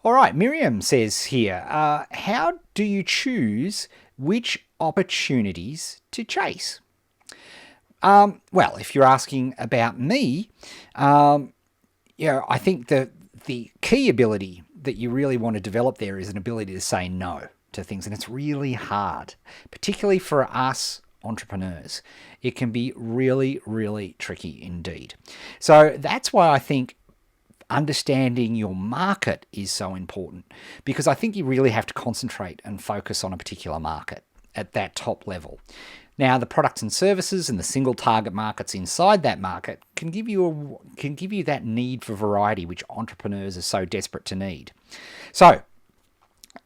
All right, Miriam says here, how do you choose which opportunities to chase? Well, if you're asking about me, I think the key ability that you really want to develop there is an ability to say no to things, and it's really hard, particularly for us entrepreneurs. It can be really, really tricky indeed. So that's why I think understanding your market is so important, because I think you really have to concentrate and focus on a particular market at that top level. Now, the products and services and the single target markets inside that market can give you that need for variety, which entrepreneurs are so desperate to need. So,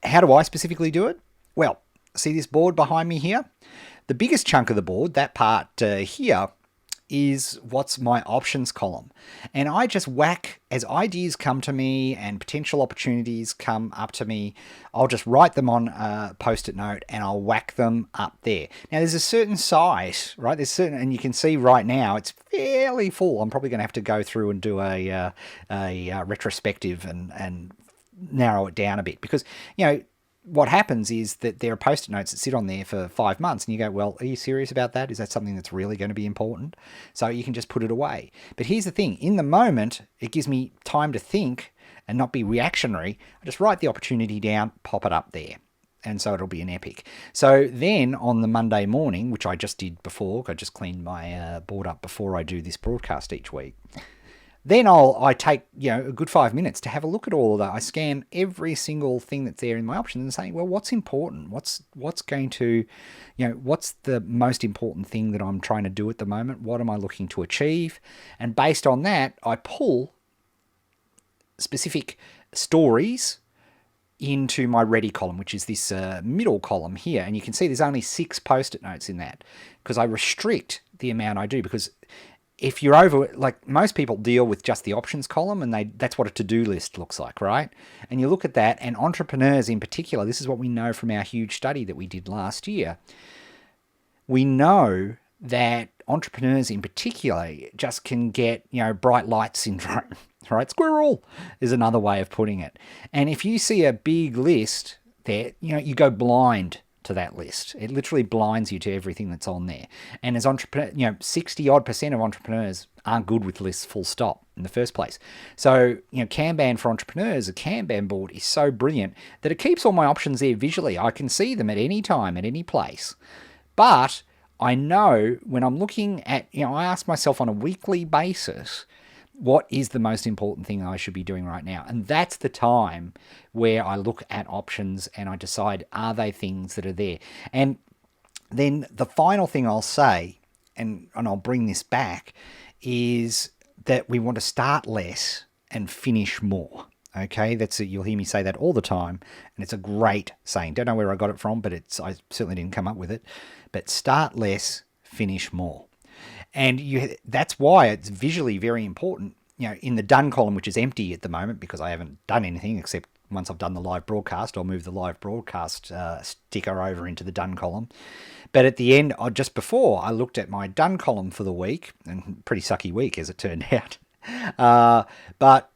how do I specifically do it? Well, see this board behind me here? The biggest chunk of the board, that part here, is what's my options column. And I just whack, as ideas come to me and potential opportunities come up to me, I'll just write them on a post-it note and I'll whack them up there. Now there's a certain size, right? And you can see right now it's fairly full. I'm probably going to have to go through and do a retrospective and narrow it down a bit, because what happens is that there are post-it notes that sit on there for 5 months and you go, well, are you serious about that? Is that something that's really going to be important? So you can just put it away. But here's the thing, in the moment, it gives me time to think and not be reactionary. I just write the opportunity down, pop it up there. And so it'll be an epic. So then on the Monday morning, which I just did before, I just cleaned my board up before I do this broadcast each week. Then I take a good 5 minutes to have a look at all of that. I scan every single thing that's there in my options and say, well, what's important? What's going to, what's the most important thing that I'm trying to do at the moment? What am I looking to achieve? And based on that, I pull specific stories into my ready column, which is this middle column here. And you can see there's only 6 post-it notes in that, because I restrict the amount I do, because if you're over, like most people deal with just the options column, and that's what a to-do list looks like, right? And you look at that, and entrepreneurs in particular, this is what we know from our huge study that we did last year. We know that entrepreneurs in particular just can get, bright light syndrome, right? Squirrel is another way of putting it. And if you see a big list there, you go blind to that list. It literally blinds you to everything that's on there. And as 60% of entrepreneurs aren't good with lists, full stop, in the first place. So, Kanban for entrepreneurs, a Kanban board is so brilliant that it keeps all my options there visually. I can see them at any time, at any place. But I know when I'm looking at, I ask myself on a weekly basis, what is the most important thing I should be doing right now? And that's the time where I look at options and I decide, are they things that are there? And then the final thing I'll say, and I'll bring this back, is that we want to start less and finish more. Okay, you'll hear me say that all the time, and it's a great saying. Don't know where I got it from, but I certainly didn't come up with it. But start less, finish more. And that's why it's visually very important. In the done column, which is empty at the moment because I haven't done anything except once I've done the live broadcast, I'll move the live broadcast sticker over into the done column. But at the end, just before, I looked at my done column for the week, and pretty sucky week as it turned out. But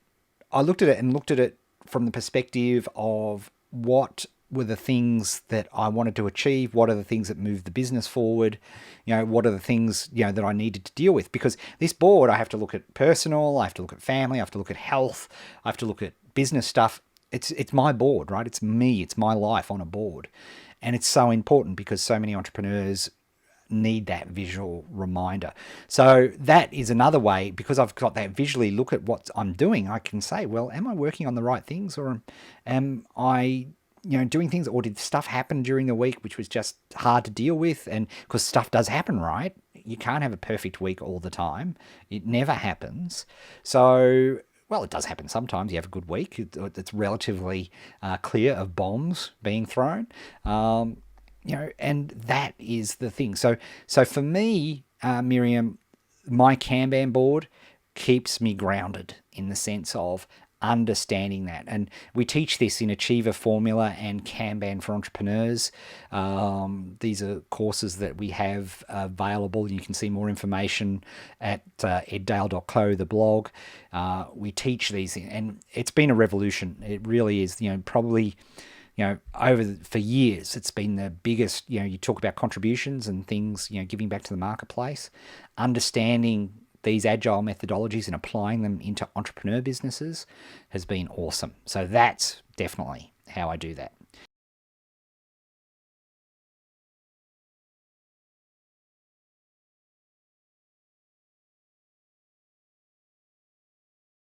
I looked at it from the perspective of what were the things that I wanted to achieve, what are the things that moved the business forward, what are the things, that I needed to deal with. Because this board, I have to look at personal, I have to look at family, I have to look at health, I have to look at business stuff. It's my board, right? It's me, it's my life on a board. And it's so important because so many entrepreneurs need that visual reminder. So that is another way, because I've got that visually look at what I'm doing, I can say, well, am I working on the right things, or am I doing things, or did stuff happen during the week which was just hard to deal with? And because stuff does happen, right? You can't have a perfect week all the time. It never happens. So, well, it does happen sometimes. You have a good week. It's relatively clear of bombs being thrown. And that is the thing. So for me, Miriam, my Kanban board keeps me grounded in the sense of understanding that. And we teach this in Achiever Formula and Kanban for Entrepreneurs. These are courses that we have available. You can see more information at eddale.co, the blog. We teach these, and it's been a revolution. It really is. Probably, for years, it's been the biggest. You talk about contributions and things. Giving back to the marketplace, understanding these agile methodologies and applying them into entrepreneur businesses has been awesome. So that's definitely how I do that.